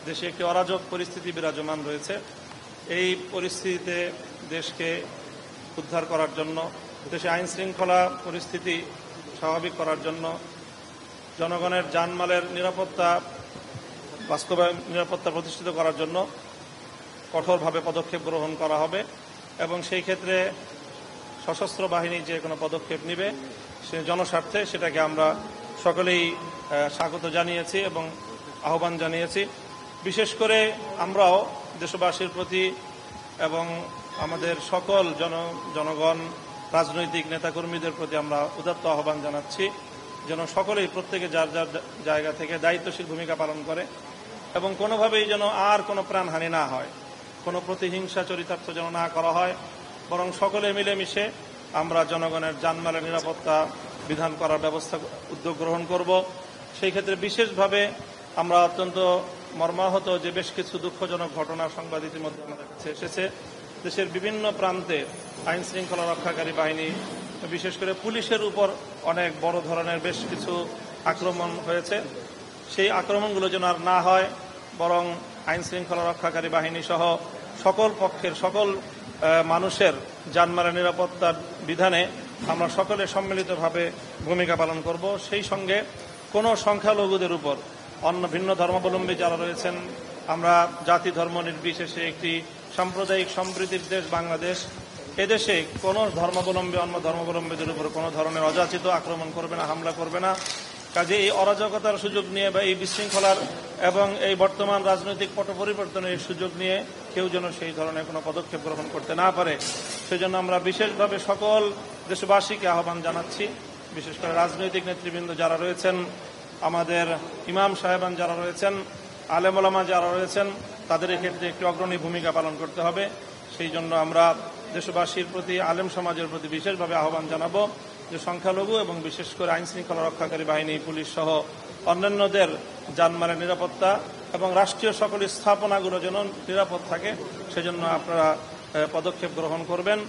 দেশে একটি অরাজক পরিস্থিতি বিরাজমান রয়েছে। এই পরিস্থিতিতে দেশকে উদ্ধার করার জন্য, দেশে আইন শৃঙ্খলা পরিস্থিতি স্বাভাবিক করার জন্য, জনগণের জানমালের নিরাপত্তা নিরাপত্তা প্রতিষ্ঠিত করার জন্য কঠোরভাবে পদক্ষেপ গ্রহণ করা হবে এবং সেই ক্ষেত্রে সশস্ত্র বাহিনী যে কোনো পদক্ষেপ নেবে সে জনস্বার্থে, সেটাকে আমরা সকলেই স্বাগত জানিয়েছি এবং আহ্বান জানিয়েছি। বিশেষ করে আমরাও দেশবাসীর প্রতি এবং আমাদের সকল জনগণ, রাজনৈতিক নেতাকর্মীদের প্রতি আমরা উদাত্ত আহ্বান জানাচ্ছি যেন সকলেই প্রত্যেকে যার যার জায়গা থেকে দায়িত্বশীল ভূমিকা পালন করে এবং কোনোভাবেই যেন আর কোনো প্রাণহানি না হয়, কোনো প্রতিহিংসা চরিতার্থ যেন না করা হয়, বরং সকলে মিলেমিশে আমরা জনগণের জানমালের নিরাপত্তা বিধান করার উদ্যোগ গ্রহণ করব। সেই ক্ষেত্রে বিশেষভাবে আমরা অত্যন্ত মর্মাহত যে বেশ কিছু দুঃখজনক ঘটনা সংবাদ ইতিমধ্যে আমাদের কাছে এসেছে। দেশের বিভিন্ন প্রান্তে আইন শৃঙ্খলা রক্ষাকারী বাহিনী, বিশেষ করে পুলিশের উপর অনেক বড় ধরনের বেশ কিছু আক্রমণ হয়েছে। সেই আক্রমণগুলো যেন আর না হয়, বরং আইন শৃঙ্খলা রক্ষাকারী বাহিনী সহ সকল পক্ষের সকল মানুষের জানমালের নিরাপত্তার বিধানে আমরা সকলে সম্মিলিতভাবে ভূমিকা পালন করব। সেই সঙ্গে কোনো সংখ্যালঘুদের উপর, অন্য ভিন্ন ধর্মাবলম্বী যারা রয়েছেন, আমরা জাতি ধর্ম নির্বিশেষে একটি সাম্প্রদায়িক সম্প্রীতির দেশ বাংলাদেশ, এদেশে কোনো ধর্মাবলম্বী অন্য ধর্মাবলম্বীদের উপর কোনো ধরনের অযাচিত আক্রমণ করবে না, হামলা করবে না। কাজে এই অরাজকতার সুযোগ নিয়ে বা এই বিশৃঙ্খলার এবং এই বর্তমান রাজনৈতিক পট পরিবর্তনের সুযোগ নিয়ে কেউ যেন সেই ধরনের কোনো পদক্ষেপ গ্রহণ করতে না পারে, সেজন্য আমরা বিশেষভাবে সকল দেশবাসীকে আহ্বান জানাচ্ছি। বিশেষ করে রাজনৈতিক নেতৃবৃন্দ যারা রয়েছেন, আমাদের ইমাম সাহেবান যারা রয়েছেন, আলেম ওলামা যারা রয়েছেন, তাদের ক্ষেত্রে একটি অগ্রণী ভূমিকা পালন করতে হবে। সেই জন্য আমরা দেশবাসীর প্রতি, আলেম সমাজের প্রতি বিশেষভাবে আহ্বান জানাবো যে সংখ্যালঘু এবং বিশেষ করে আইন শৃঙ্খলা রক্ষাকারী বাহিনী, পুলিশ সহ অন্যান্যদের জানমালের নিরাপত্তা এবং রাষ্ট্রীয় সকল স্থাপনাগুলো যেন নিরাপদ থাকে, সেজন্য আপনারা পদক্ষেপ গ্রহণ করবেন।